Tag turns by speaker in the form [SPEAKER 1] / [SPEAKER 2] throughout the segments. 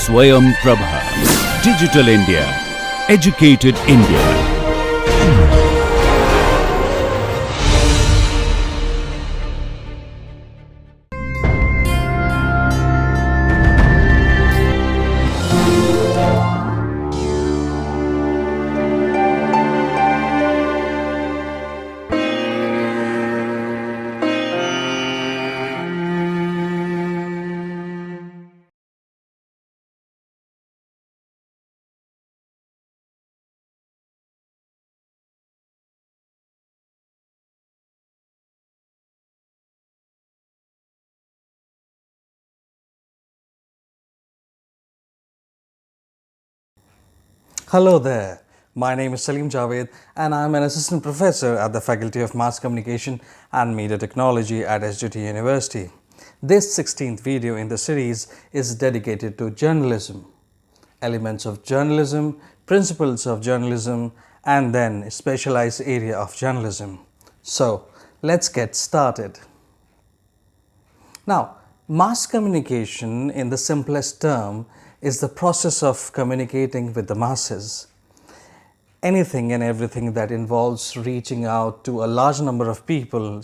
[SPEAKER 1] Swayam Prabha. Digital India. Educated India.
[SPEAKER 2] Hello there, my name is Salim Javed and I am an assistant professor at the Faculty of Mass Communication and Media Technology at SJT University. This 16th video in the series is dedicated to journalism, elements of journalism, principles of journalism, and then a specialized area of journalism. So let's get started. Now, mass communication in the simplest term is the process of communicating with the masses. Anything and everything that involves reaching out to a large number of people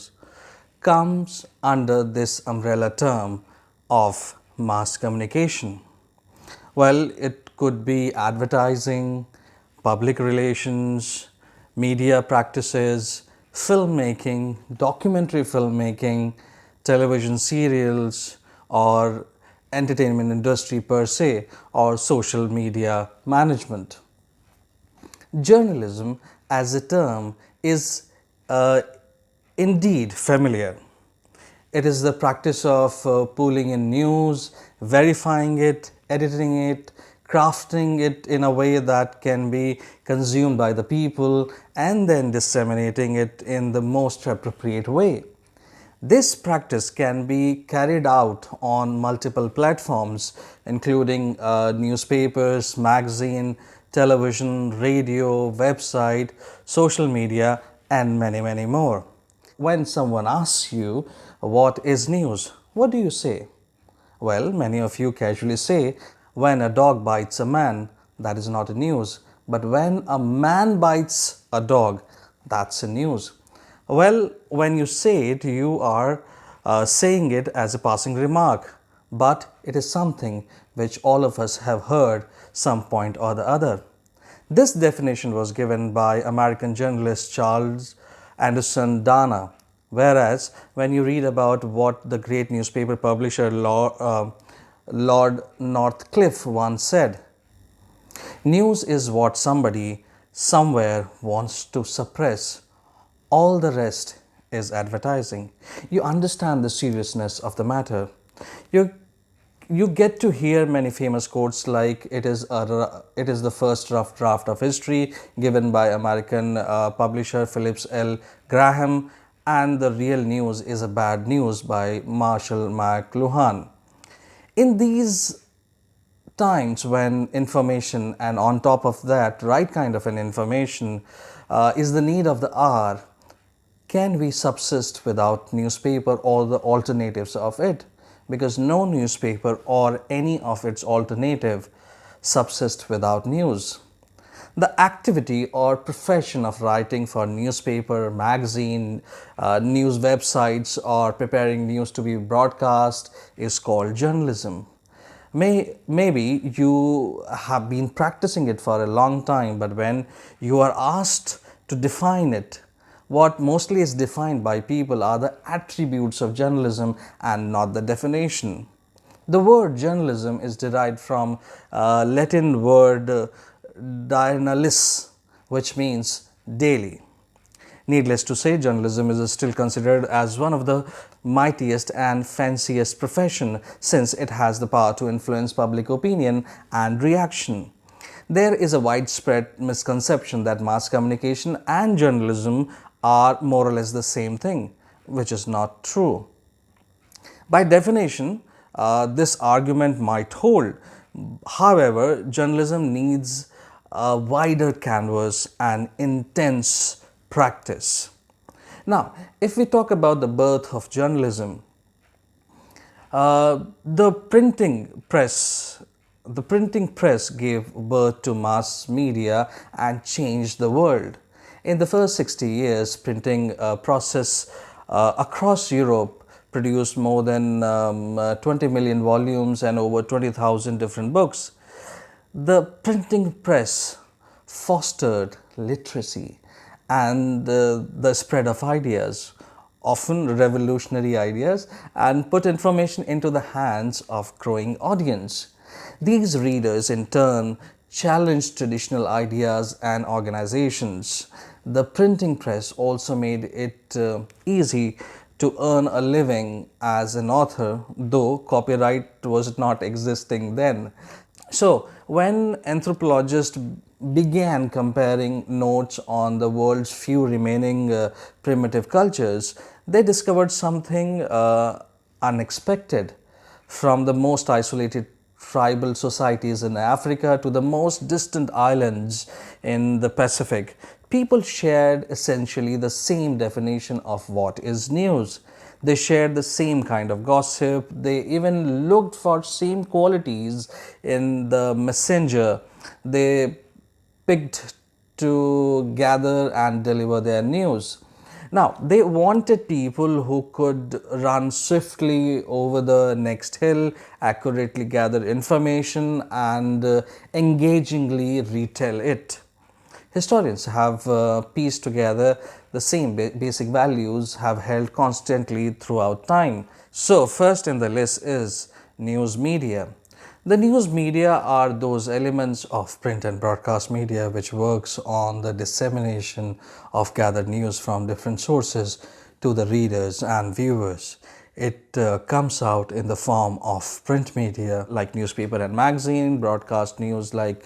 [SPEAKER 2] comes under this umbrella term of mass communication. Well, it could be advertising, public relations, media practices, filmmaking, documentary filmmaking, television serials, or entertainment industry per se, or social media management. Journalism as a term is indeed familiar. It is the practice of pulling in news, verifying it, editing it, crafting it in a way that can be consumed by the people, and then disseminating it in the most appropriate way. This practice can be carried out on multiple platforms, including newspapers, magazine, television, radio, website, social media, and many more. When someone asks you, what is news? What do you say? Well, many of you casually say, when a dog bites a man, that is not a news. But when a man bites a dog, that's a news. Well, when you say it, you are saying it as a passing remark, but it is something which all of us have heard some point or the other. This definition was given by American journalist Charles Anderson Dana, whereas when you read about what the great newspaper publisher Lord Northcliffe once said, news is what somebody somewhere wants to suppress. All the rest is advertising. You understand the seriousness of the matter. You get to hear many famous quotes like it is the first rough draft of history given by American publisher Phillips L. Graham, and the real news is a bad news by Marshall McLuhan. In these times when information, and on top of that right kind of an information, is the need of the hour, can we subsist without newspaper or the alternatives of it? Because no newspaper or any of its alternative subsist without news. The activity or profession of writing for newspaper, magazine, news websites, or preparing news to be broadcast is called journalism. Maybe you have been practicing it for a long time, but when you are asked to define it, what mostly is defined by people are the attributes of journalism and not the definition. The word journalism is derived from Latin word diurnalis, which means daily. Needless to say, journalism is still considered as one of the mightiest and fanciest profession, since it has the power to influence public opinion and reaction. There is a widespread misconception that mass communication and journalism are more or less the same thing, which is not true. By definition, this argument might hold. However, journalism needs a wider canvas and intense practice. Now, if we talk about the birth of journalism, the printing press, the printing press gave birth to mass media and changed the world. In the first 60 years, printing process across Europe produced more than 20 million volumes and over 20,000 different books. The printing press fostered literacy and the spread of ideas, often revolutionary ideas, and put information into the hands of growing audience. These readers in turn challenged traditional ideas and organizations. The printing press also made it easy to earn a living as an author, though copyright was not existing then. So, when anthropologists began comparing notes on the world's few remaining primitive cultures, they discovered something unexpected. From the most isolated tribal societies in Africa to the most distant islands in the Pacific, people shared essentially the same definition of what is news. They shared the same kind of gossip. They even looked for same qualities in the messenger they picked to gather and deliver their news. Now, they wanted people who could run swiftly over the next hill, accurately gather information, and engagingly retell it. Historians have pieced together the same basic values have held constantly throughout time. So, first in the list is news media. The news media are those elements of print and broadcast media which works on the dissemination of gathered news from different sources to the readers and viewers. It comes out in the form of print media like newspaper and magazine, broadcast news like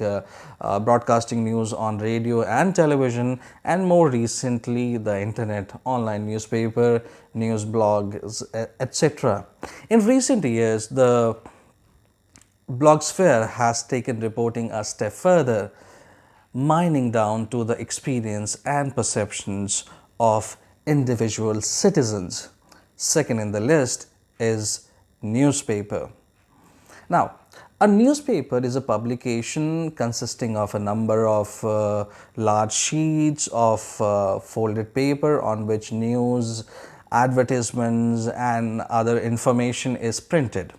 [SPEAKER 2] broadcasting news on radio and television, and more recently the internet, online newspaper, news blogs, etc. In recent years, the blogosphere has taken reporting a step further, mining down to the experience and perceptions of individual citizens. Second in the list is newspaper. Now, a newspaper is a publication consisting of a number of large sheets of folded paper on which news, advertisements, and other information is printed.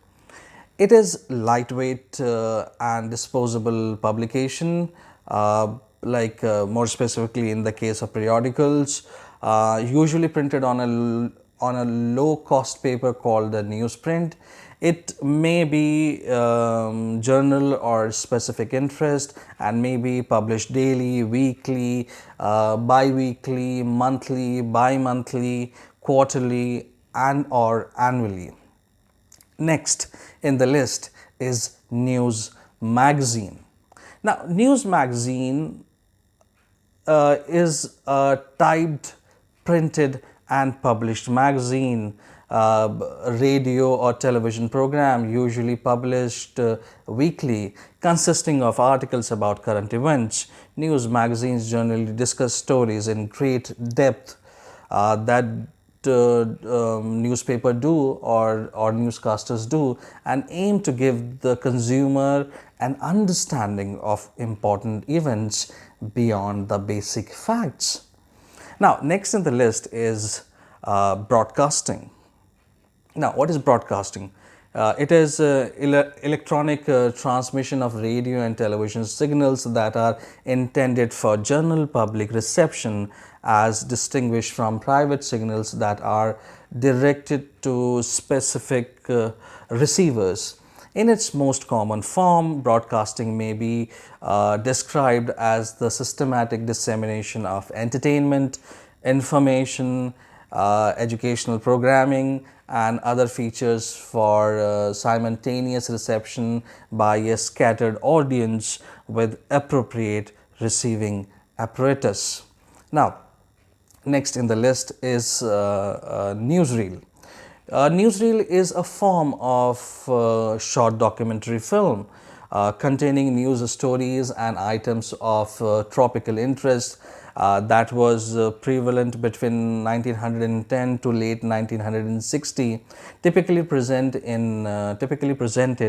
[SPEAKER 2] It is lightweight and disposable publication, more specifically in the case of periodicals, usually printed on a low cost paper called the newsprint. It may be journal or specific interest and may be published daily, weekly, bi-weekly, monthly, bi-monthly, quarterly, and or annually. Next in the list is news magazine. Now, news magazine is a typed, printed and published magazine, radio or television program usually published weekly, consisting of articles about current events. News magazines generally discuss stories in great depth that newspaper do or newscasters do, and aim to give the consumer an understanding of important events beyond the basic facts. Now, next in the list is broadcasting. Now, what is broadcasting? It is electronic transmission of radio and television signals that are intended for general public reception, as distinguished from private signals that are directed to specific receivers. In its most common form, broadcasting may be described as the systematic dissemination of entertainment, information, educational programming, and other features for simultaneous reception by a scattered audience with appropriate receiving apparatus. Now, next in the list is newsreel. Newsreel is a form of short documentary film containing news stories and items of tropical interest that was prevalent between 1910 to late 1960, typically presented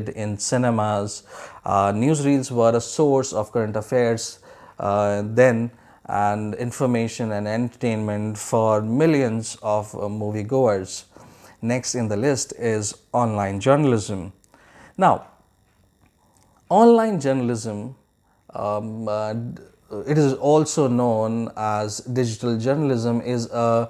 [SPEAKER 2] in cinemas. Newsreels were a source of current affairs then, and information and entertainment for millions of moviegoers. Next in the list is online journalism. Now, online journalism, it is also known as digital journalism, is a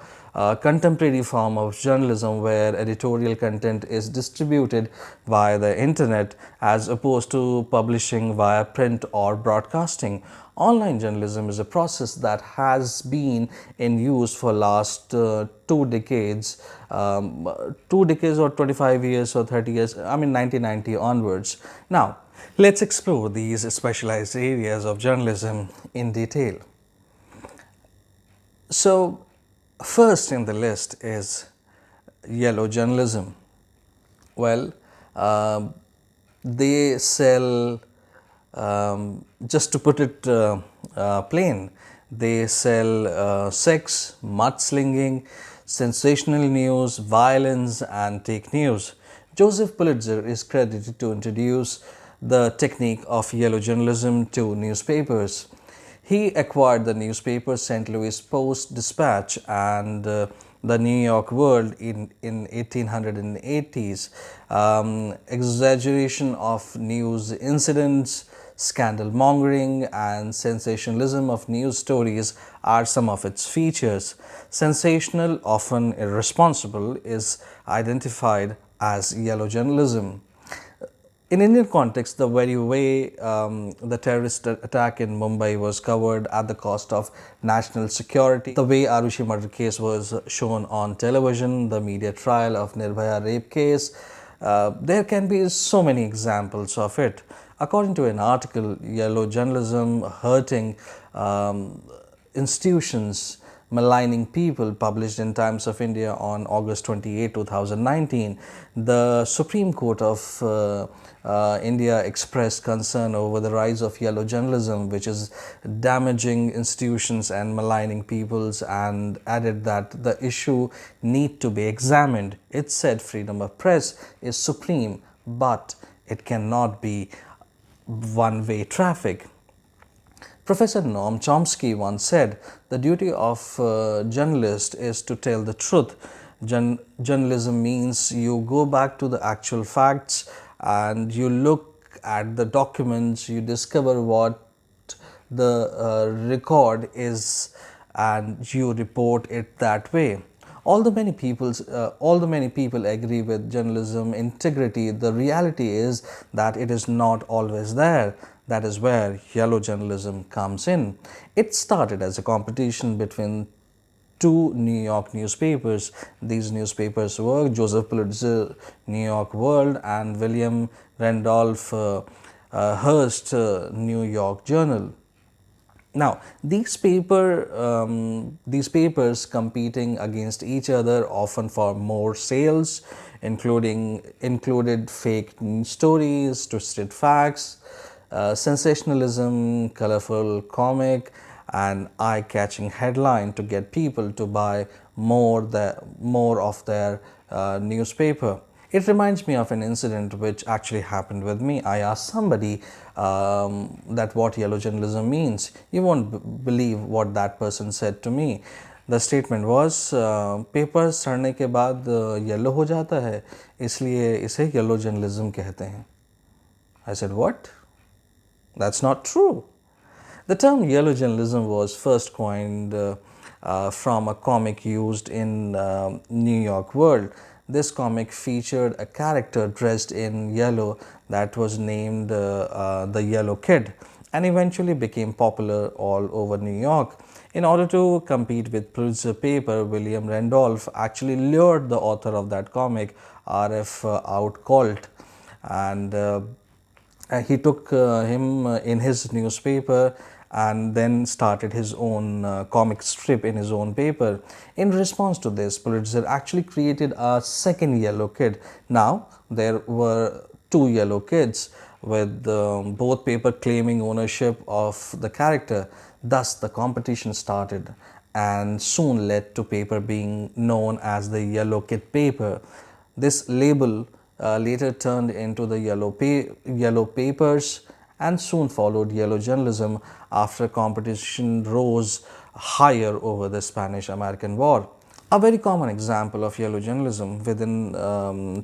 [SPEAKER 2] contemporary form of journalism where editorial content is distributed via the internet as opposed to publishing via print or broadcasting. Online journalism is a process that has been in use for last 2 decades, 2 decades or 25 years or 30 years, 1990 onwards. Now, let's explore these specialized areas of journalism in detail. So, first in the list is yellow journalism. Well, they sell, just to put it plain, they sell sex, mud-slinging, sensational news, violence, and take news. Josheph Pulitzer is credited to introduce the technique of yellow journalism to newspapers. He acquired the newspapers St. Louis Post-Dispatch and the New York World in 1880s. Exaggeration of news incidents, scandal mongering, and sensationalism of news stories are some of its features. Sensational, often irresponsible, is identified as yellow journalism. In Indian context, the very way the terrorist attack in Mumbai was covered at the cost of national security, the way Arushi murder case was shown on television, the media trial of Nirbhaya rape case, there can be so many examples of it. According to an article, yellow journalism hurting institutions, maligning people, published in Times of India on August 28, 2019, the Supreme Court of India expressed concern over the rise of yellow journalism, which is damaging institutions and maligning peoples, and added that the issue need to be examined. It said freedom of press is supreme, but it cannot be one-way traffic. Professor Noam Chomsky once said, the duty of a journalist is to tell the truth. Journalism means you go back to the actual facts and you look at the documents, you discover what the record is, and you report it that way. Although many people agree with journalism integrity, the reality is that it is not always there. That is where yellow journalism comes in. It started as a competition between two New York newspapers. These newspapers were Joseph Pulitzer New York World and William Randolph Hearst New York Journal. Now, these papers competing against each other, often for more sales, included fake stories, twisted facts, sensationalism, colorful comic, and eye-catching headline to get people to buy more of their newspaper. It reminds me of an incident which actually happened with me. I asked somebody that what yellow journalism means. You won't believe what that person said to me. The statement was, paper सड़ने के बाद yellow हो जाता है, इसलिए इसे yellow journalism कहते हैं. I said, what? That's not true. The term yellow journalism was first coined from a comic used in New York World. This comic featured a character dressed in yellow that was named the Yellow Kid, and eventually became popular all over New York. In order to compete with Pulitzer paper, William Randolph actually lured the author of that comic, R.F. Outcault, and he took him in his newspaper and then started his own comic strip in his own paper. In response to this, Pulitzer actually created a second Yellow Kid. Now, there were two Yellow Kids with both paper claiming ownership of the character. Thus, the competition started and soon led to paper being known as the Yellow Kit paper. This label later turned into the Yellow Papers and soon followed Yellow Journalism after competition rose higher over the Spanish-American War. A very common example of yellow journalism within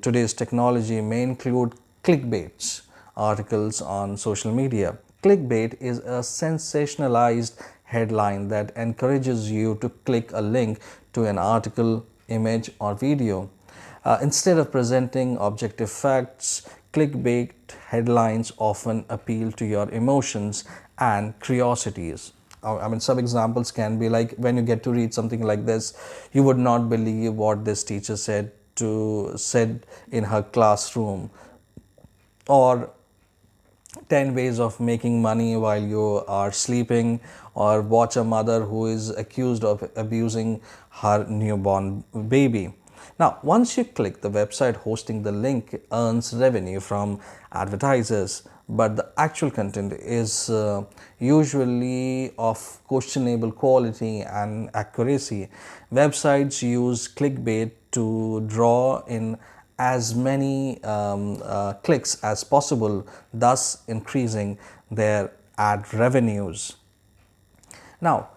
[SPEAKER 2] today's technology may include clickbaits, articles on social media. Clickbait is a sensationalized headline that encourages you to click a link to an article, image, or video. Instead of presenting objective facts, clickbait headlines often appeal to your emotions and curiosities. I mean, some examples can be like when you get to read something like this, you would not believe what this teacher said in her classroom, or 10 ways of making money while you are sleeping, or watch a mother who is accused of abusing her newborn baby. Now, once you click, the website hosting the link earns revenue from advertisers, but the actual content is usually of questionable quality and accuracy. Websites use clickbait to draw in as many clicks as possible, thus increasing their ad revenues. Now,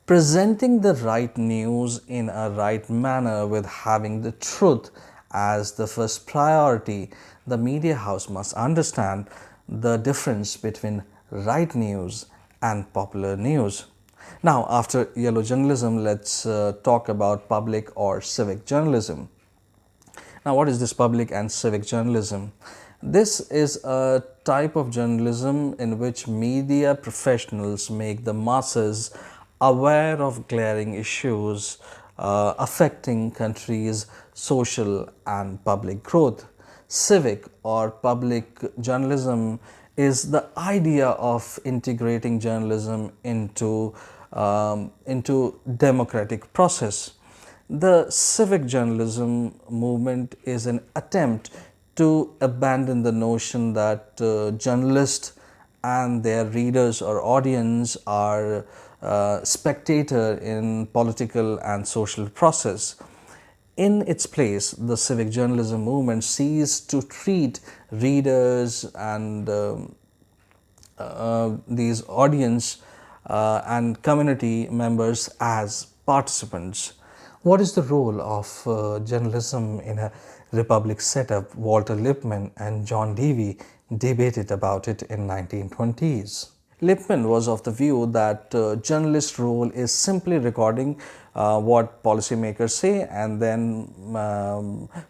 [SPEAKER 2] presenting the right news in a right manner with having the truth as the first priority, the media house must understand the difference between right news and popular news. Now, after yellow journalism, let's talk about public or civic journalism. Now, what is this public and civic journalism? This is a type of journalism in which media professionals make the masses aware of glaring issues affecting countries' social and public growth. Civic or public journalism is the idea of integrating journalism into democratic process. The civic journalism movement is an attempt to abandon the notion that journalists and their readers or audience are spectator in political and social process. In its place, the civic journalism movement seeks to treat readers and these audience and community members as participants. What is the role of journalism in a republic setup? Walter Lippmann and John Dewey debated about it in 1920s. Lippmann was of the view that journalist role is simply recording what policymakers say and then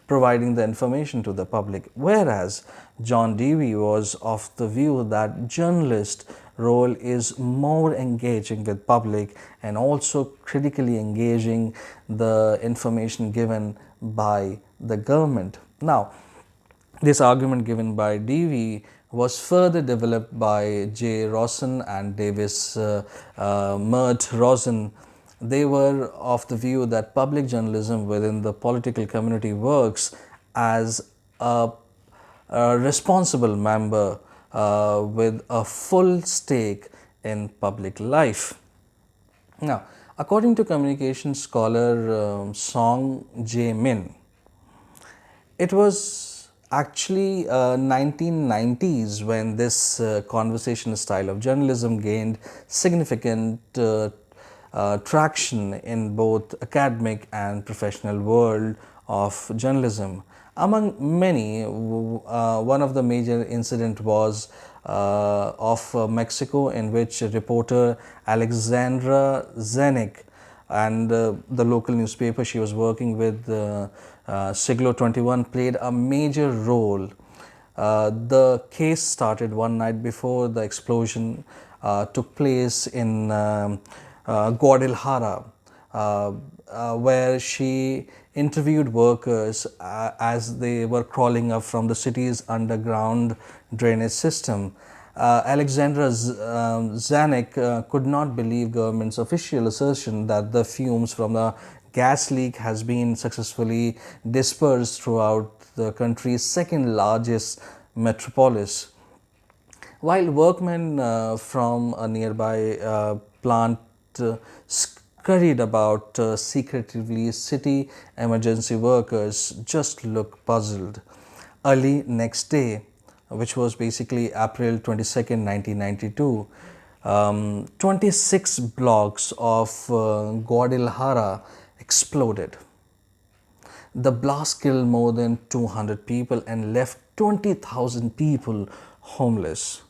[SPEAKER 2] providing the information to the public, whereas John Dewey was of the view that journalist role is more engaging with public and also critically engaging the information given by the government. Now, this argument given by Dewey was further developed by J. Rawson and Davis Mert Rosen. They were of the view that public journalism within the political community works as a responsible member with a full stake in public life. Now, according to communication scholar Song J. Min, it was actually 1990s when this conversation style of journalism gained significant traction in both academic and professional world of journalism. Among many, one of the major incident was of Mexico, in which reporter Alexandra Zenek and the local newspaper she was working with, Siglo 21, played a major role. The case started one night before the explosion took place in Guadalajara, where she interviewed workers as they were crawling up from the city's underground drainage system. Alexandra Zanek could not believe government's official assertion that the fumes from the gas leak has been successfully dispersed throughout the country's second largest metropolis. While workmen from a nearby plant scurried about secretively, city emergency workers just looked puzzled. Early next day, which was basically April 22nd, 1992, 26 blocks of Guadalajara exploded. The blast killed more than 200 people and left 20,000 people homeless.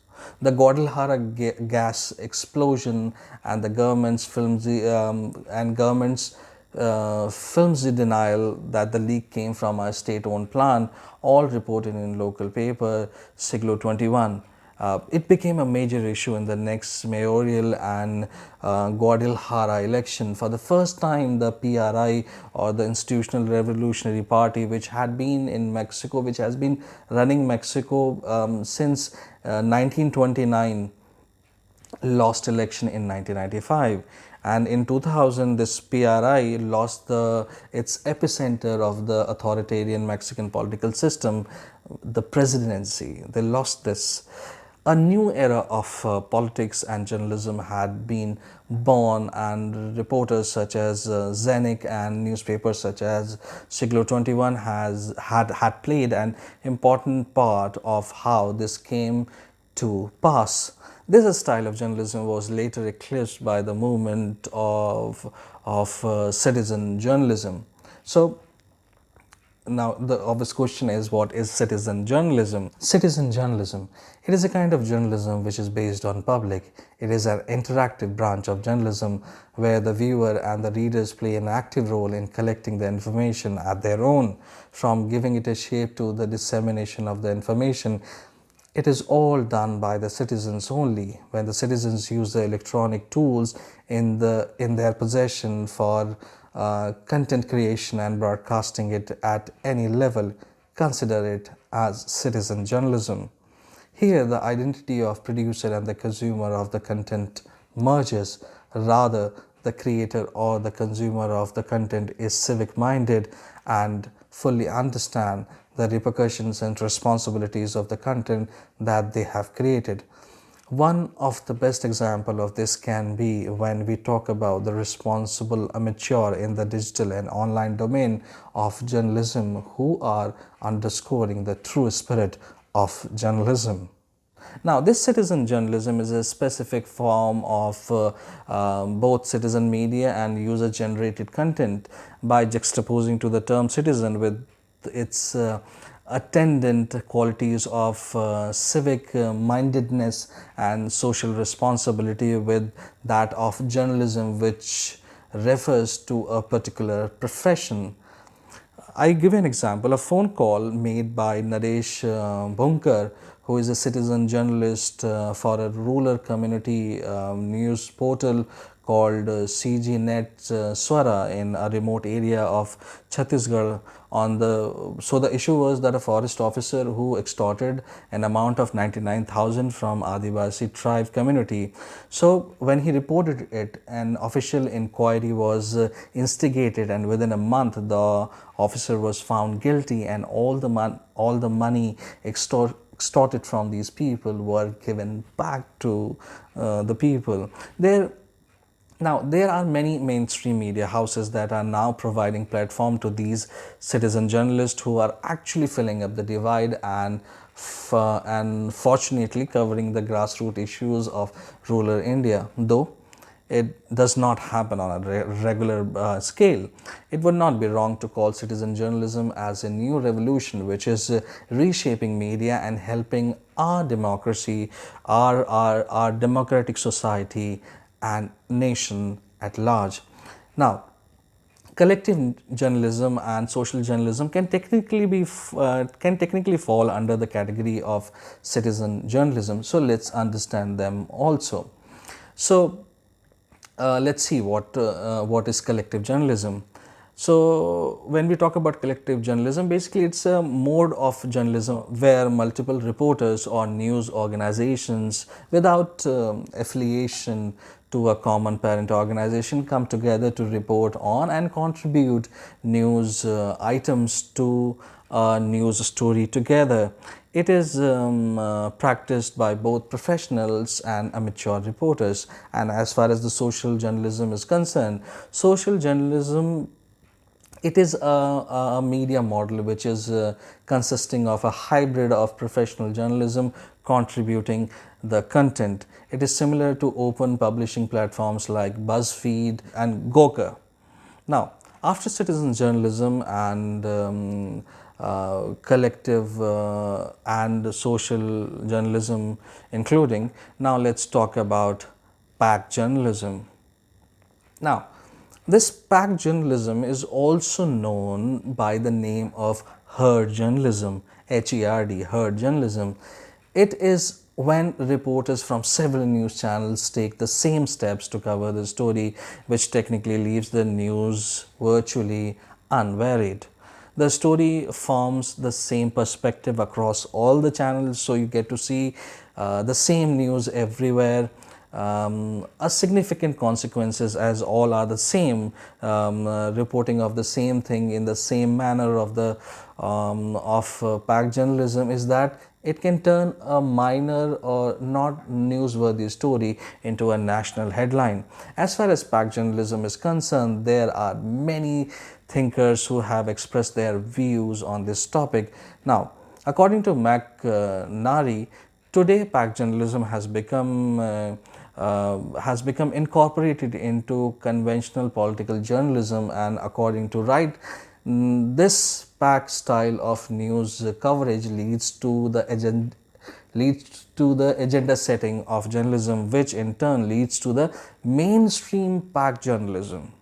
[SPEAKER 2] The Guadalajara gas explosion and the government's flimsy denial that the leak came from a state-owned plant, all reported in local paper Siglo 21. It became a major issue in the next mayoral and Guadalajara election. For the first time, the PRI, or the Institutional Revolutionary Party, which had been in Mexico, which has been running Mexico since 1929, lost election in 1995, and in 2000 this PRI lost its epicenter of the authoritarian Mexican political system, the presidency. They lost this. A new era of politics and journalism had been born, and reporters such as Zenik and newspapers such as Siglo 21 had played an important part of how this came to pass. This style of journalism was later eclipsed by the movement of citizen journalism. So now the obvious question is, what is citizen journalism? Citizen journalism, it is a kind of journalism which is based on public. It is an interactive branch of journalism where the viewer and the readers play an active role in collecting the information at their own, from giving it a shape to the dissemination of the information. It is all done by the citizens only. When the citizens use the electronic tools in their possession for content creation and broadcasting it at any level, consider it as citizen journalism. Here, the identity of producer and the consumer of the content merges. Rather, the creator or the consumer of the content is civic-minded and fully understand the repercussions and responsibilities of the content that they have created. One of the best examples of this can be when we talk about the responsible amateur in the digital and online domain of journalism, who are underscoring the true spirit of journalism. Now, this citizen journalism is a specific form of both citizen media and user-generated content, by juxtaposing to the term citizen with its attendant qualities of civic mindedness and social responsibility with that of journalism, which refers to a particular profession. I give an example, a phone call made by Naresh Bunkar, who is a citizen journalist for a rural community news portal called CGNet Swara in a remote area of Chhattisgarh. So the issue was that a forest officer who extorted an amount of 99,000 from Adivasi tribe community. So when he reported it, an official inquiry was instigated, and within a month the officer was found guilty, and all the money extorted from these people were given back to the people. Now, there are many mainstream media houses that are now providing platform to these citizen journalists who are actually filling up the divide and fortunately covering the grassroots issues of rural India. Though it does not happen on a regular scale, it would not be wrong to call citizen journalism as a new revolution which is reshaping media and helping our democracy, our democratic society and nation at large. Now, collective journalism and social journalism can technically fall under the category of citizen journalism. So let's understand them also. So let's see what is collective journalism. So when we talk about collective journalism, basically it's a mode of journalism where multiple reporters or news organizations without affiliation to a common parent organization come together to report on and contribute news items to a news story together. It is practiced by both professionals and amateur reporters. And as far as the social journalism is concerned, social journalism, it is a media model which is consisting of a hybrid of professional journalism contributing the content. It is similar to open publishing platforms like BuzzFeed and Gawker. Now, after citizen journalism and collective and social journalism including, now let's talk about pack journalism. Now, this pack journalism is also known by the name of herd journalism, HERD, herd journalism. It is when reporters from several news channels take the same steps to cover the story, which technically leaves the news virtually unvaried. The story forms the same perspective across all the channels, so you get to see the same news everywhere. A significant consequences, as all are the same, reporting of the same thing in the same manner of the pack journalism, is that it can turn a minor or not newsworthy story into a national headline. As far as pack journalism is concerned, there are many thinkers who have expressed their views on this topic. Now, according to McNary, today pack journalism has become incorporated into conventional political journalism, and according to Wright, this pack style of news coverage leads to the agenda setting of journalism, which in turn leads to the mainstream pack journalism.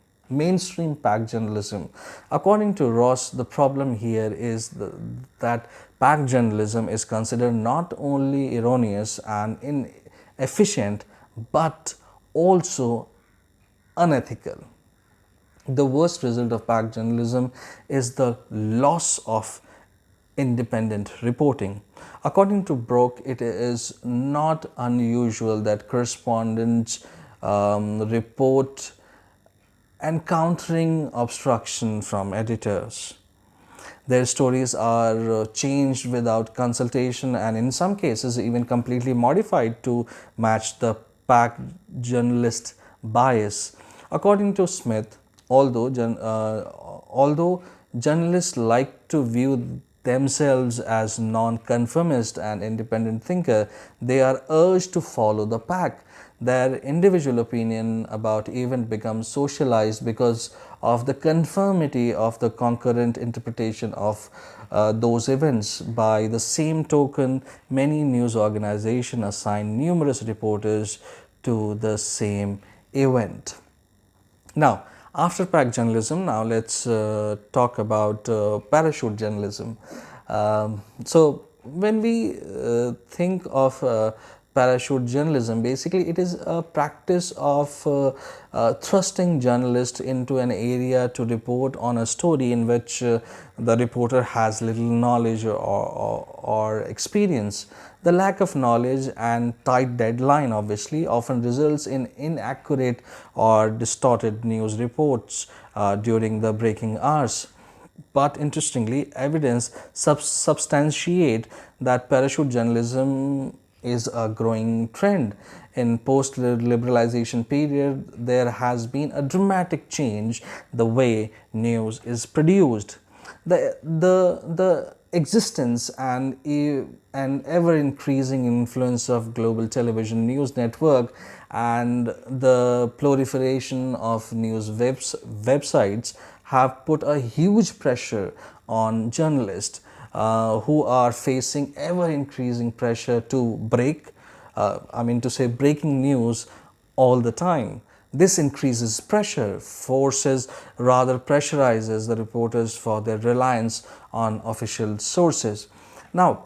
[SPEAKER 2] According to Ross, the problem here is that pack journalism is considered not only erroneous and inefficient but also unethical. The worst result of pack journalism is the loss of independent reporting. According to Brock, it is not unusual that correspondents report encountering obstruction from editors. Their stories are changed without consultation and in some cases even completely modified to match the pack journalist bias. According to Smith, although journalists like to view themselves as non-conformist and independent thinker, they are urged to follow the pack. Their individual opinion about event becomes socialized because of the conformity of the concurrent interpretation of those events. By the same token, many news organizations assign numerous reporters to the same event. Now, after pack journalism, now let's talk about parachute journalism. So, when we think of parachute journalism, basically it is a practice of thrusting journalists into an area to report on a story in which the reporter has little knowledge or experience. The lack of knowledge and tight deadline obviously often results in inaccurate or distorted news reports during the breaking hours. But interestingly, evidence substantiate that parachute journalism is a growing trend. In post-liberalization period, there has been a dramatic change the way news is produced. The existence and ever-increasing influence of global television news network and the proliferation of news websites have put a huge pressure on journalists who are facing ever-increasing pressure to breaking news all the time. This increases pressure, pressurizes the reporters for their reliance on official sources. Now,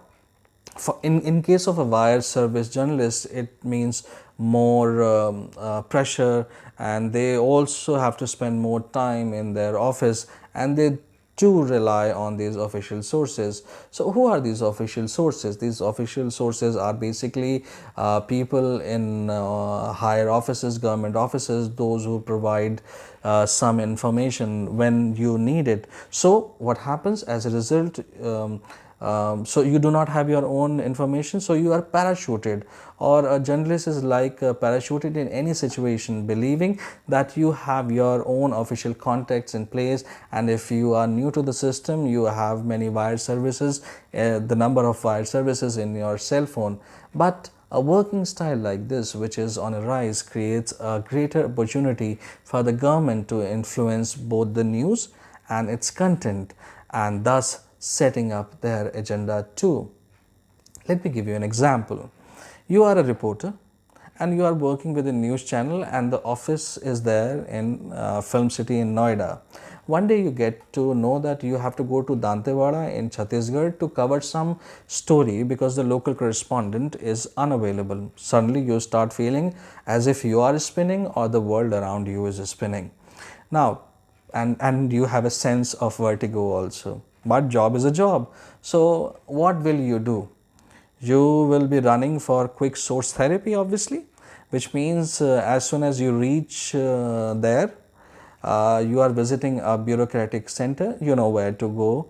[SPEAKER 2] in case of a wire service journalist, it means more pressure, and they also have to spend more time in their office, and they to rely on these official sources. So who are these official sources? These official sources are basically people in higher offices, government offices, those who provide some information when you need it. So what happens as a result, so you do not have your own information, so you are parachuted, or a journalist is like parachuted in any situation, believing that you have your own official contacts in place, and if you are new to the system, you have many wire services, the number of wire services in your cell phone. But a working style like this, which is on a rise, creates a greater opportunity for the government to influence both the news and its content, and thus setting up their agenda too. Let me give you an example. You are a reporter and you are working with a news channel, and the office is there in Film City in Noida. One day you get to know that you have to go to Dantewada in Chhattisgarh to cover some story because the local correspondent is unavailable. Suddenly you start feeling as if you are spinning or the world around you is spinning. Now, and you have a sense of vertigo also. But job is a job. So what will you do? You will be running for quick source therapy, obviously, which means as soon as you reach there, you are visiting a bureaucratic center, you know where to go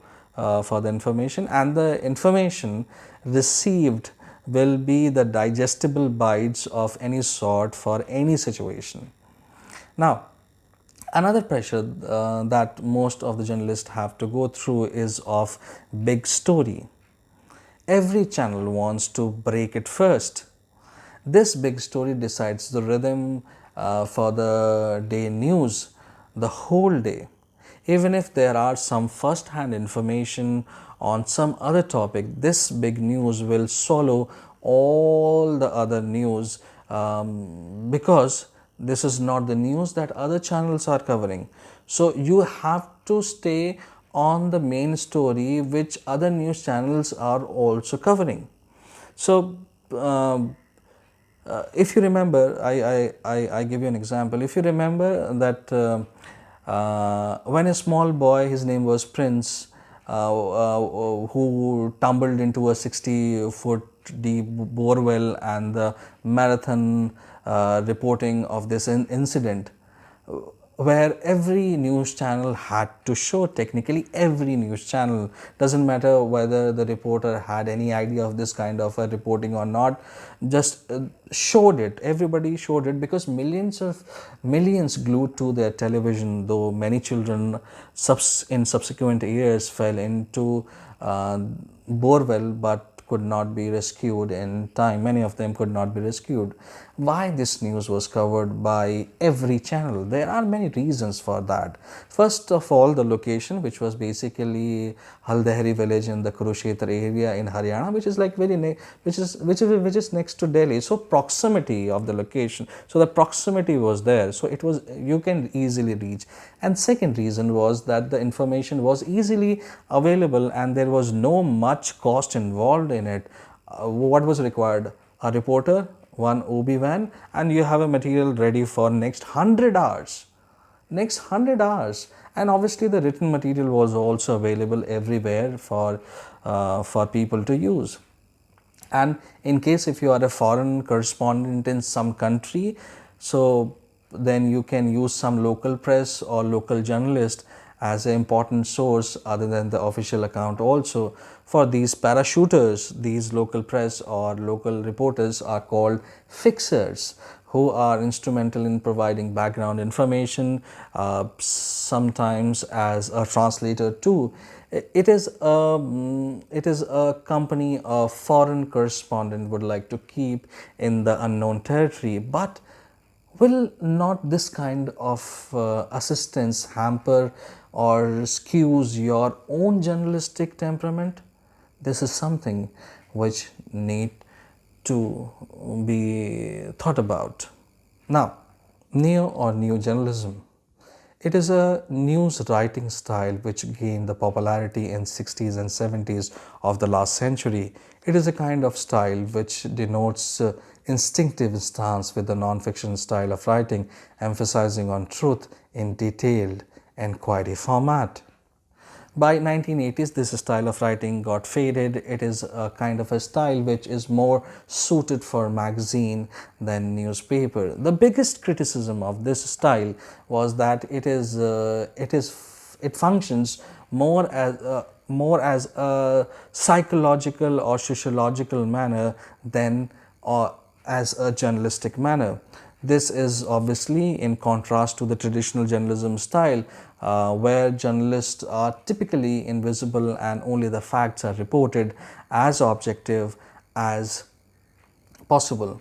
[SPEAKER 2] for the information, and the information received will be the digestible bites of any sort for any situation. Now, another pressure that most of the journalists have to go through is of big story. Every channel wants to break it first. This big story decides the rhythm for the day news, the whole day. Even if there are some first-hand information on some other topic, this big news will swallow all the other news because this is not the news that other channels are covering. So you have to stay on the main story which other news channels are also covering. So if you remember, I give you an example. If you remember that when a small boy, his name was Prince, who tumbled into a 60-foot deep borewell, and the marathon reporting of this incident, where every news channel had to show, technically every news channel, doesn't matter whether the reporter had any idea of this kind of a reporting or not, just showed it. Everybody showed it because millions glued to their television, though many children in subsequent years fell into borewell but could not be rescued in time. Many of them could not be rescued. Why this news was covered by every channel? There are many reasons for that. First of all, the location, which was basically Haldehri village in the Kurukshetra area in Haryana, which is like which is next to Delhi. So proximity of the location. So the proximity was there. So it was, you can easily reach. And second reason was that the information was easily available and there was no much cost involved in it. What was required? A reporter, one OB van, and you have a material ready for next 100 hours. Next 100 hours. And obviously the written material was also available everywhere for people to use. And in case if you are a foreign correspondent in some country, so then you can use some local press or local journalist as an important source other than the official account also. For these parachuters, these local press or local reporters are called fixers, who are instrumental in providing background information, sometimes as a translator too. It is a company a foreign correspondent would like to keep in the unknown territory. But will not this kind of assistance hamper or skews your own journalistic temperament? This is something which need to be thought about. Now, neo or new journalism. It is a news writing style which gained the popularity in 60s and 70s of the last century. It is a kind of style which denotes instinctive stance with the non-fiction style of writing, emphasizing on truth in detailed enquiry format. By 1980s, this style of writing got faded. It is a kind of a style which is more suited for magazine than newspaper. The biggest criticism of this style was that it functions more as a psychological or sociological manner than as a journalistic manner. This is obviously in contrast to the traditional journalism style, where journalists are typically invisible and only the facts are reported as objective as possible.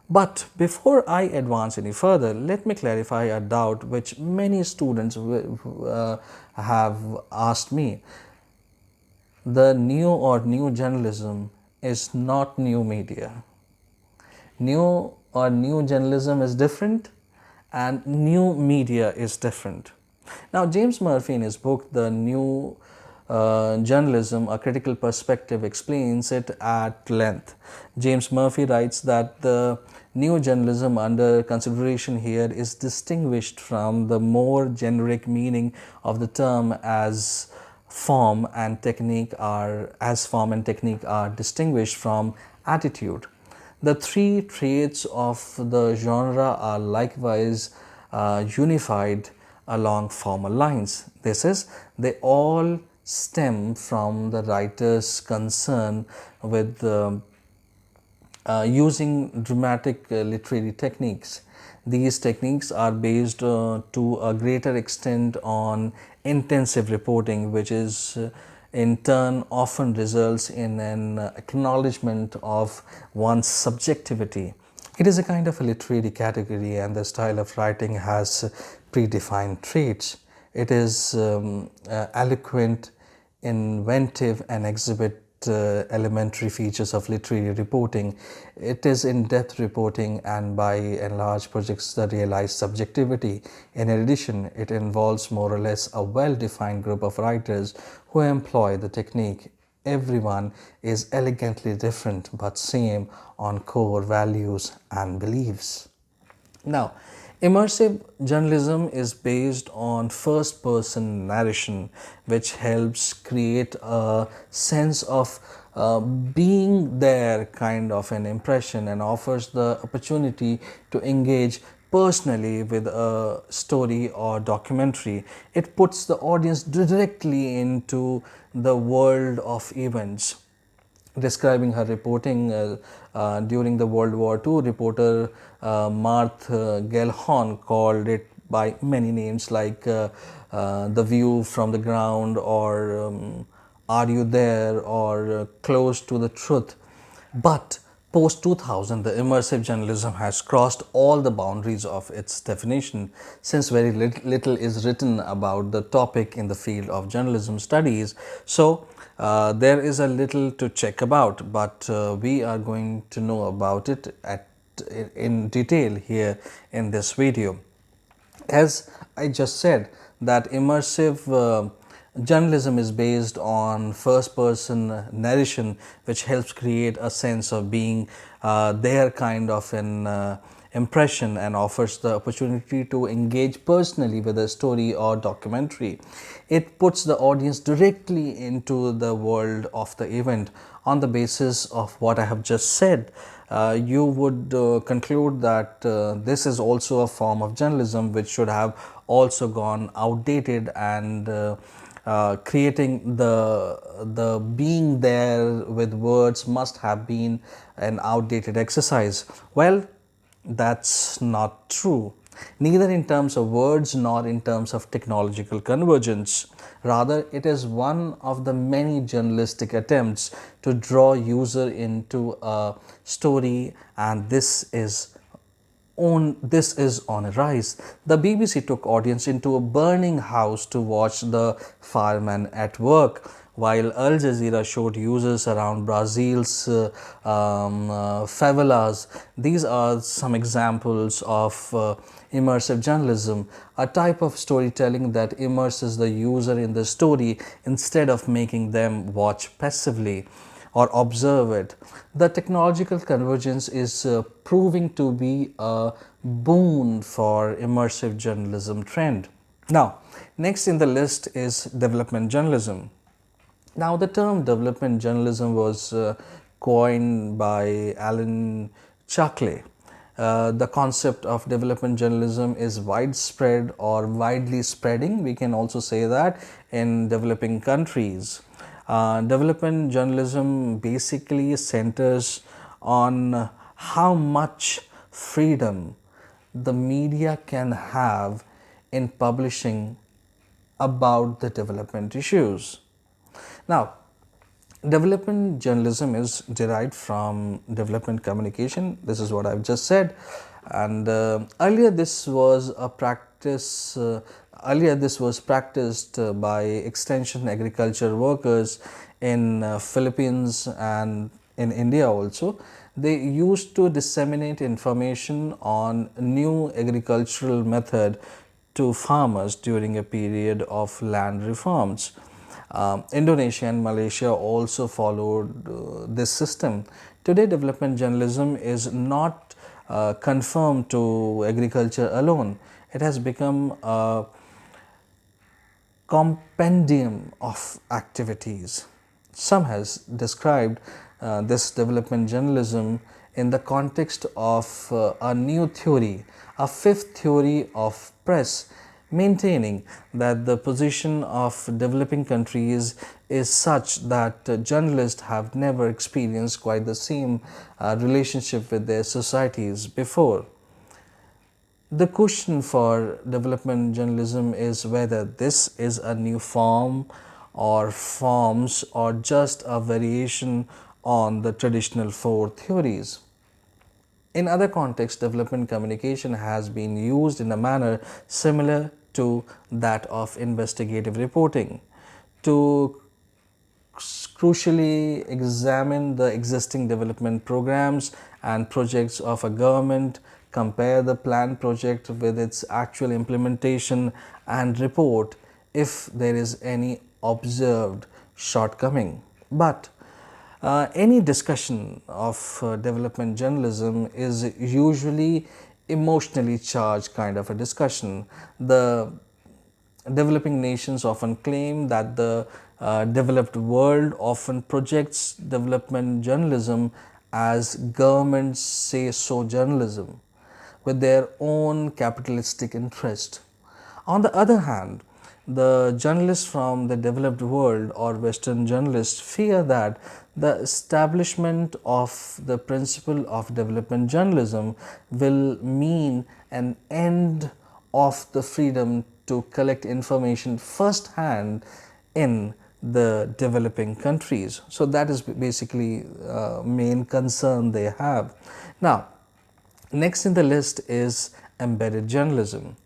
[SPEAKER 2] But before I advance any further, let me clarify a doubt which many students have asked me. The new journalism is not new media. New journalism is different and new media is different. Now, James Murphy in his book, The New Journalism, A Critical Perspective, explains it at length. James Murphy writes that the new journalism under consideration here is distinguished from the more generic meaning of the term as form and technique are distinguished from attitude. The three traits of the genre are likewise unified along formal lines. This is, they all stem from the writer's concern with using dramatic literary techniques. These techniques are based to a greater extent on intensive reporting, which is in turn often results in an acknowledgement of one's subjectivity. It is a kind of a literary category, and the style of writing has predefined traits. It is eloquent, inventive, and exhibit elementary features of literary reporting. It is in-depth reporting and by and large projects the realized subjectivity. In addition, it involves more or less a well-defined group of writers who employ the technique. Everyone is elegantly different but same on core values and beliefs. Now, immersive journalism is based on first-person narration, which helps create a sense of being there kind of an impression and offers the opportunity to engage personally with a story or documentary. It puts the audience directly into the world of events. Describing her reporting during the World War II, reporter Marthe Gellhorn called it by many names like The View from the Ground, or Are You There, or Close to the Truth. But post 2000, the immersive journalism has crossed all the boundaries of its definition, since very little is written about the topic in the field of journalism studies. So there is a little to check about, but we are going to know about it in detail here in this video. As I just said, that immersive journalism is based on first-person narration, which helps create a sense of being there kind of an impression and offers the opportunity to engage personally with a story or documentary. It puts the audience directly into the world of the event. On the basis of what I have just said, you would conclude that this is also a form of journalism which should have also gone outdated, and creating the being there with words must have been an outdated exercise. Well, that's not true, neither in terms of words nor in terms of technological convergence. Rather, it is one of the many journalistic attempts to draw user into a story, and this is on a rise. The BBC took audience into a burning house to watch the firemen at work, while Al Jazeera showed users around Brazil's favelas. These are some examples of immersive journalism, a type of storytelling that immerses the user in the story instead of making them watch passively or observe it. The technological convergence is proving to be a boon for immersive journalism trend. Now, next in the list is development journalism. Now, the term development journalism was coined by Alan Chuckley. The concept of development journalism is widespread or widely spreading. We can also say that in developing countries. Development journalism basically centers on how much freedom the media can have in publishing about the development issues. Now, development journalism is derived from development communication. This is what I've just said, and earlier this was a practice. Earlier this was practiced by extension agriculture workers in Philippines and in India also. They used to disseminate information on new agricultural method to farmers during a period of land reforms. Indonesia and Malaysia also followed this system. Today, development journalism is not confined to agriculture alone. It has become a compendium of activities. Some has described this development journalism in the context of a new theory, a fifth theory of press, maintaining that the position of developing countries is such that journalists have never experienced quite the same relationship with their societies before. The question for development journalism is whether this is a new form or forms or just a variation on the traditional four theories. In other contexts, development communication has been used in a manner similar to that of investigative reporting to crucially examine the existing development programs and projects of a government, compare the planned project with its actual implementation, and report if there is any observed shortcoming. But any discussion of development journalism is usually emotionally charged kind of a discussion. The developing nations often claim that the developed world often projects development journalism as governments say so journalism with their own capitalistic interest. On the other hand, the journalists from the developed world or Western journalists fear that the establishment of the principle of development journalism will mean an end of the freedom to collect information first hand in the developing countries. So that is basically main concern they have. Now, next in the list is embedded journalism.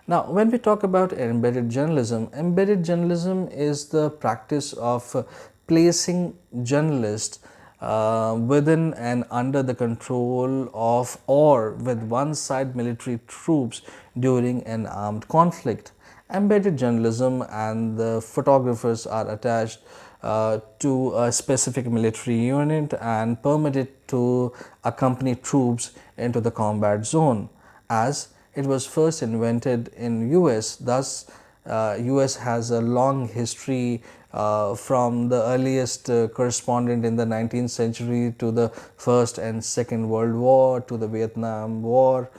[SPEAKER 2] Now, when we talk about embedded journalism is the practice of placing journalists within and under the control of or with one side military troops during an armed conflict. Embedded journalism and the photographers are attached to a specific military unit and permitted to accompany troops into the combat zone. As it was first invented in US, thus US has a long history from the earliest correspondent in the 19th century to the First and Second World War to the Vietnam War.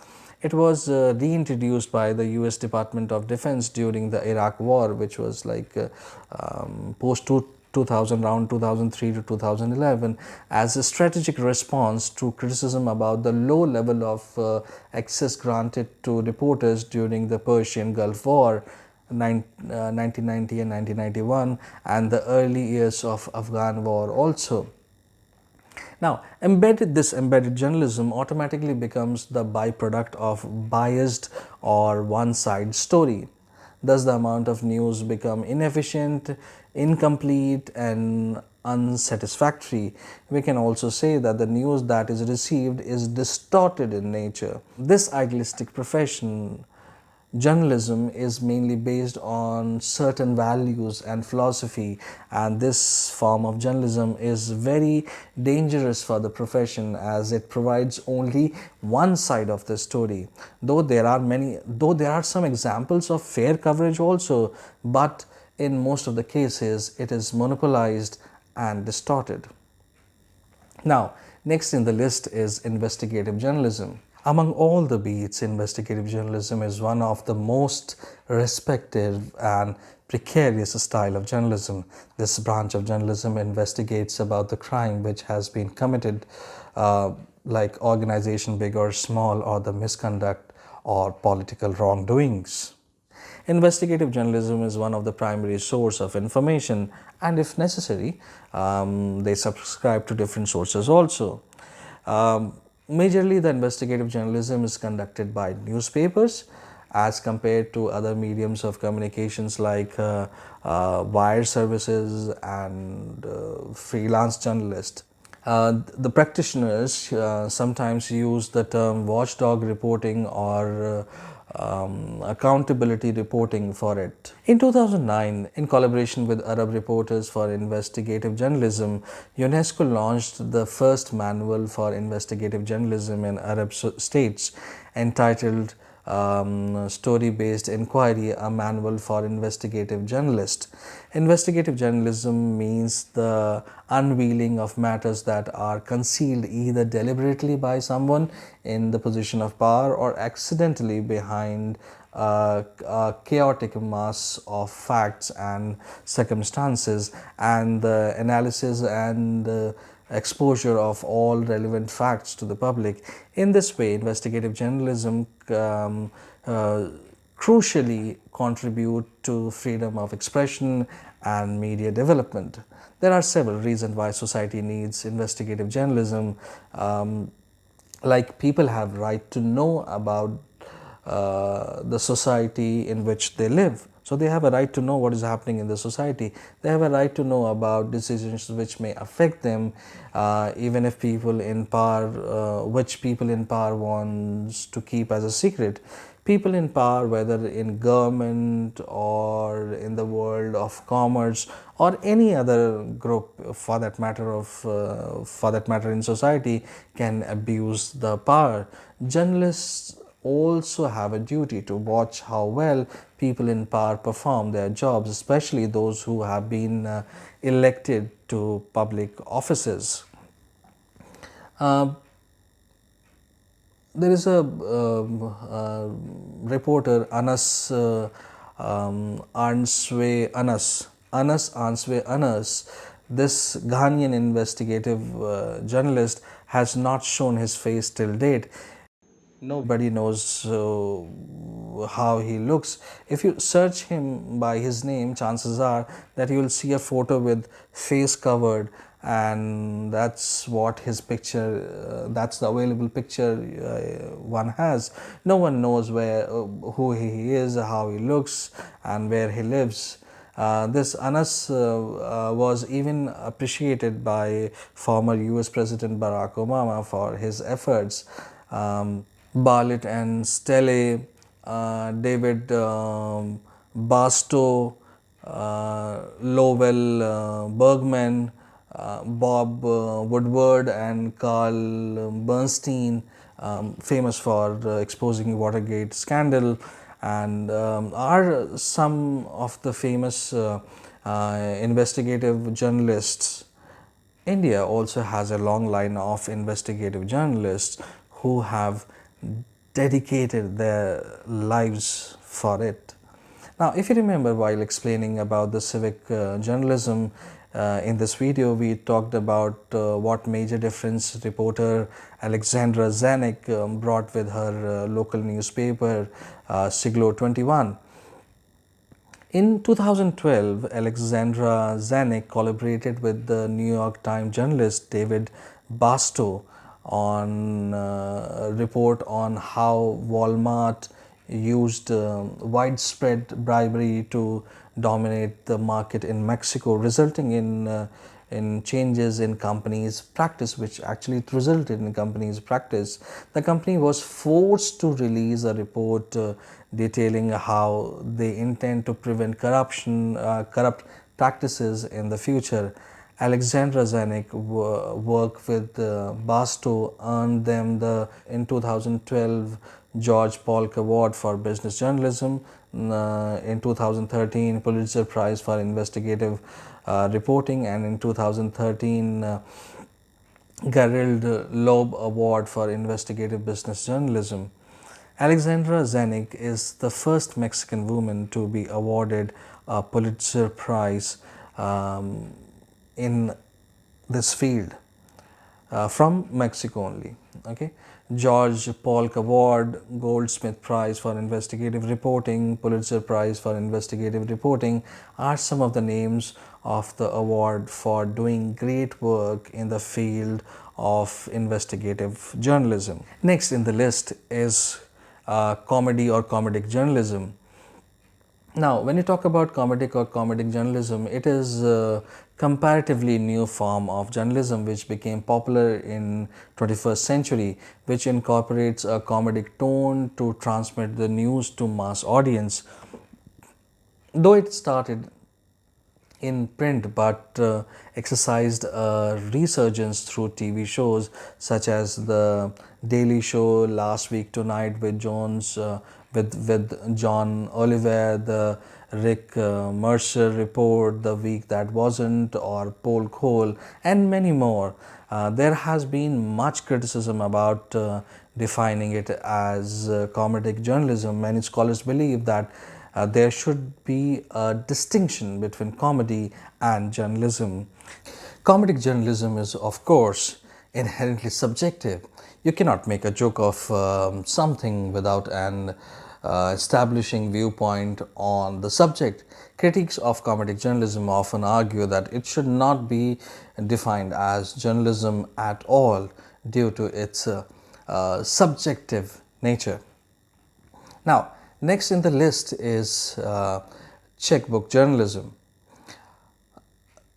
[SPEAKER 2] It was reintroduced by the US Department of Defense during the Iraq War, which was like post 2000, around 2003 to 2011, as a strategic response to criticism about the low level of access granted to reporters during the Persian Gulf War 1990 and 1991 and the early years of Afghan War also. Now, this embedded journalism automatically becomes the byproduct of biased or one-side story. Thus, the amount of news become inefficient, incomplete and unsatisfactory. We can also say that the news that is received is distorted in nature. This idealistic profession journalism is mainly based on certain values and philosophy, and this form of journalism is very dangerous for the profession as it provides only one side of the story. Though there are some examples of fair coverage also, but in most of the cases it is monopolized and distorted. Now, next in the list is investigative journalism. Among all the beats, investigative journalism is one of the most respected and precarious style of journalism. This branch of journalism investigates about the crime which has been committed, like organization big or small, or the misconduct or political wrongdoings. Investigative journalism is one of the primary source of information, and if necessary, they subscribe to different sources also. Majorly, the investigative journalism is conducted by newspapers as compared to other mediums of communications like wire services and freelance journalists. The practitioners sometimes use the term watchdog reporting or accountability reporting for it. In 2009, in collaboration with Arab Reporters for Investigative Journalism, UNESCO launched the first manual for investigative journalism in Arab states, entitled Story-Based Enquiry, a manual for investigative journalists. Investigative journalism means the unveiling of matters that are concealed either deliberately by someone in the position of power or accidentally behind a chaotic mass of facts and circumstances, and the analysis and exposure of all relevant facts to the public. In this way, investigative journalism crucially contribute to freedom of expression and media development. There are several reasons why society needs investigative journalism. Like, people have right to know about the society in which they live. So they have a right to know what is happening in the society. They have a right to know about decisions which may affect them, even if people in power, which people in power wants to keep as a secret. People in power, whether in government or in the world of commerce or any other group for that matter in society, can abuse the power. Journalists also have a duty to watch how well people in power perform their jobs, especially those who have been elected to public offices. There is a reporter, Anas Answe Anas. This Ghanaian investigative journalist has not shown his face till date. Nobody knows how he looks. If you search him by his name, chances are that you will see a photo with face covered, and that's what his picture, that's the available picture one has. No one knows who he is, how he looks, and where he lives. This Anas was even appreciated by former US President Barack Obama for his efforts. Bartlett and Stelle, David Bastow, Lowell Bergman, Bob Woodward and Carl Bernstein, famous for exposing Watergate scandal, and are some of the famous investigative journalists. India also has a long line of investigative journalists who have dedicated their lives for it. Now, if you remember, while explaining about the civic journalism in this video, we talked about what major difference reporter Alexandra Zanuck brought with her local newspaper, Siglo 21. In 2012, Alexandra Zanuck collaborated with the New York Times journalist David Bastow on a report on how Walmart used widespread bribery to dominate the market in Mexico, resulting in in changes in company's practice, which actually resulted in company's practice. The company was forced to release a report detailing how they intend to prevent corrupt practices in the future. Alexandra Zanuck work with Basto earned them the in 2012 George Polk Award for Business Journalism, in 2013 Pulitzer Prize for Investigative Reporting, and in 2013 Gerald Loeb Award for Investigative Business Journalism. Alexandra Zanuck is the first Mexican woman to be awarded a Pulitzer Prize in this field, from Mexico only. Okay, George Polk Award, Goldsmith Prize for Investigative Reporting, Pulitzer Prize for Investigative Reporting are some of the names of the award for doing great work in the field of investigative journalism. Next in the list is comedy or comedic journalism. Now, when you talk about comedic or comedic journalism, it is a comparatively new form of journalism which became popular in 21st century, which incorporates a comedic tone to transmit the news to mass audience. Though it started in print but exercised a resurgence through TV shows such as The Daily Show, Last Week Tonight with with John Oliver, The Rick Mercer Report, The Week That Wasn't, or Poll Call, and many more. There has been much criticism about defining it as comedic journalism. Many scholars believe that there should be a distinction between comedy and journalism. Comedic journalism is, of course, inherently subjective. You cannot make a joke of something without an establishing viewpoint on the subject. Critics of comedic journalism often argue that it should not be defined as journalism at all due to its subjective nature. Now, next in the list is checkbook journalism.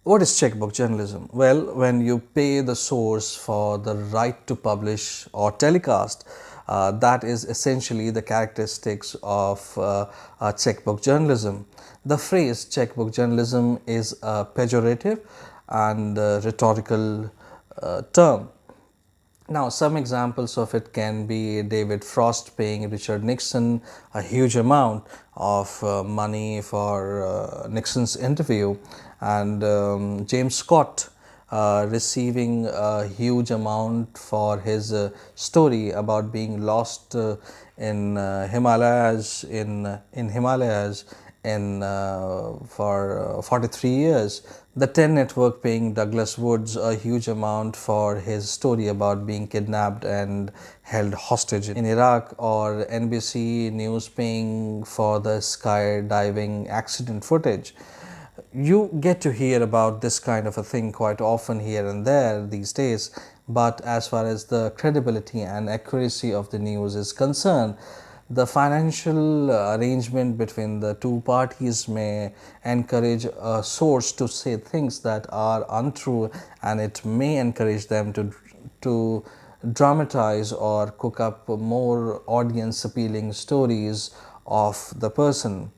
[SPEAKER 2] What is checkbook journalism? Well, when you pay the source for the right to publish or telecast, that is essentially the characteristics of checkbook journalism. The phrase checkbook journalism is a pejorative and rhetorical term. Now, some examples of it can be David Frost paying Richard Nixon a huge amount of money for Nixon's interview, and James Scott receiving a huge amount for his story about being lost in Himalayas for 43 years. The 10 Network paying Douglas Woods a huge amount for his story about being kidnapped and held hostage in Iraq, or NBC News paying for the skydiving accident footage. You get to hear about this kind of a thing quite often here and there these days, but as far as the credibility and accuracy of the news is concerned, the financial arrangement between the two parties may encourage a source to say things that are untrue, and it may encourage them to dramatize or cook up more audience appealing stories of the person.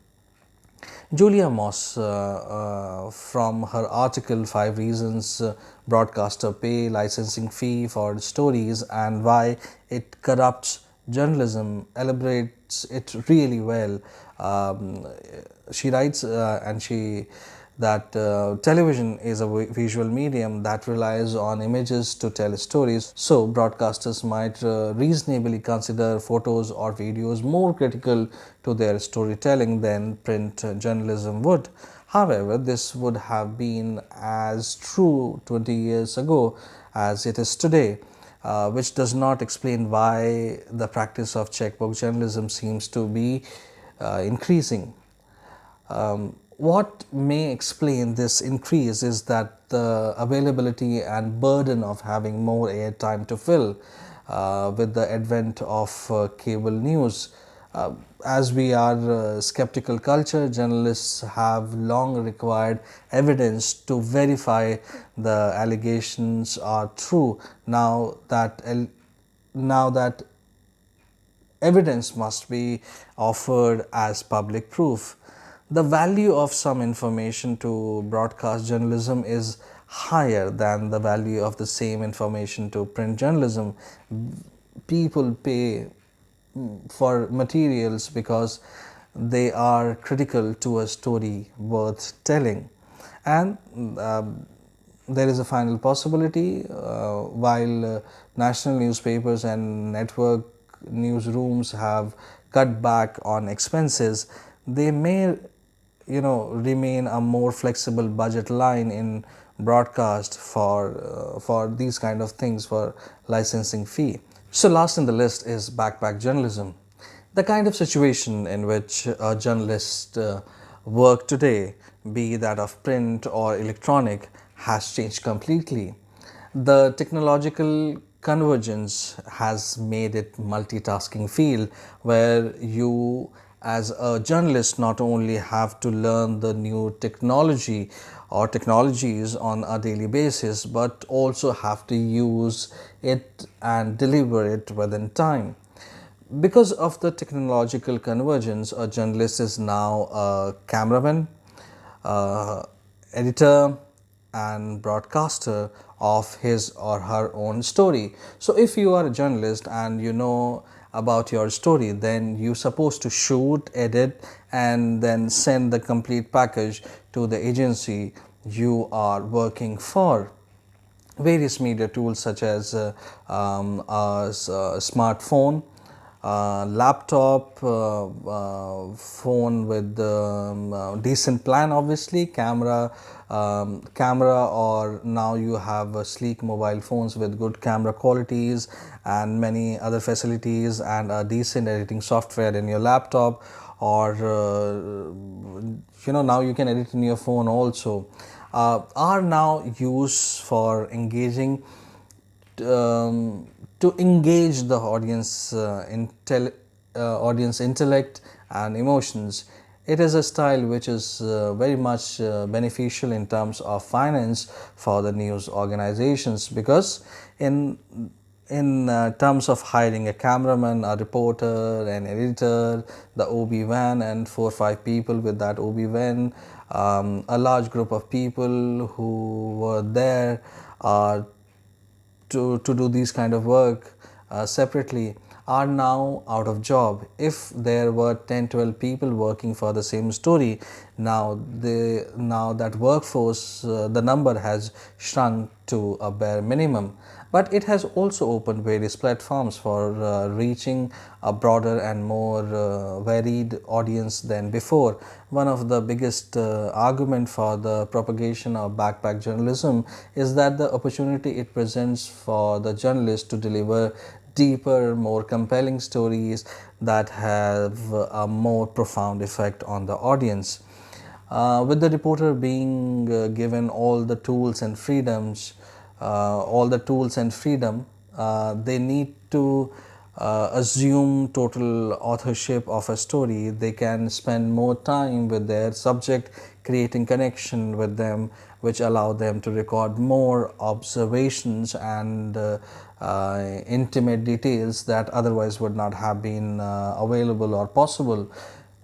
[SPEAKER 2] Julia Moss, from her article 5 Reasons Broadcaster Pay Licensing Fee for Stories and Why It Corrupts Journalism, elaborates it really well. She writes that television is a visual medium that relies on images to tell stories, so broadcasters might reasonably consider photos or videos more critical to their storytelling than print journalism would. However, this would have been as true 20 years ago as it is today, which does not explain why the practice of checkbook journalism seems to be increasing. What may explain this increase is that the availability and burden of having more airtime to fill with the advent of cable news. As we are skeptical culture, journalists have long required evidence to verify the allegations are true. Now that evidence must be offered as public proof. The value of some information to broadcast journalism is higher than the value of the same information to print journalism. People pay for materials because they are critical to a story worth telling. And there is a final possibility. While national newspapers and network newsrooms have cut back on expenses, they may remain a more flexible budget line in broadcast for these kind of things, for licensing fee. So last in the list is backpack journalism. The kind of situation in which a journalist work today, be that of print or electronic, has changed completely. The technological convergence has made it multitasking field, where you as a journalist not only have to learn the new technology or technologies on a daily basis, but also have to use it and deliver it within time. Because of the technological convergence, a journalist is now a cameraman, editor, and broadcaster of his or her own story. So if you are a journalist and you know about your story, then you're supposed to shoot, edit, and then send the complete package to the agency you are working for. Various media tools such as smartphone, laptop, phone with decent plan, obviously, camera, or now you have sleek mobile phones with good camera qualities and many other facilities and a decent editing software in your laptop, or now you can edit in your phone also, are now used for engaging, to engage the audience audience intellect and emotions. It is a style which is very much beneficial in terms of finance for the news organizations, because in terms of hiring a cameraman, a reporter, an editor, the OB van, and 4 or 5 people with that OB van, a large group of people who were there to do these kind of work separately are now out of job. If there were 10-12 people working for the same story, now that workforce, the number has shrunk to a bare minimum. But it has also opened various platforms for reaching a broader and more varied audience than before. One of the biggest argument for the propagation of backpack journalism is that the opportunity it presents for the journalist to deliver deeper, more compelling stories that have a more profound effect on the audience. With the reporter being given all the tools and freedom, they need to assume total authorship of a story. They can spend more time with their subject, creating connection with them, which allow them to record more observations and intimate details that otherwise would not have been available or possible.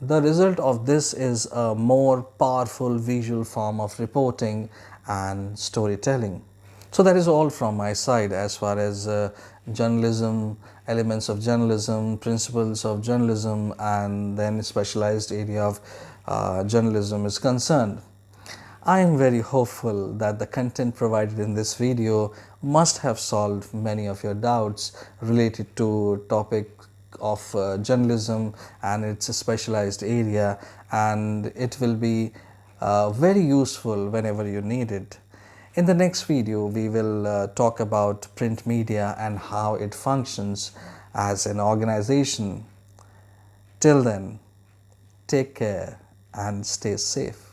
[SPEAKER 2] The result of this is a more powerful visual form of reporting and storytelling. So that is all from my side as far as journalism, elements of journalism, principles of journalism, and then specialized area of journalism is concerned. I am very hopeful that the content provided in this video must have solved many of your doubts related to topic of journalism and its specialized area, and it will be very useful whenever you need it. In the next video, we will talk about print media and how it functions as an organization. Till then, take care and stay safe.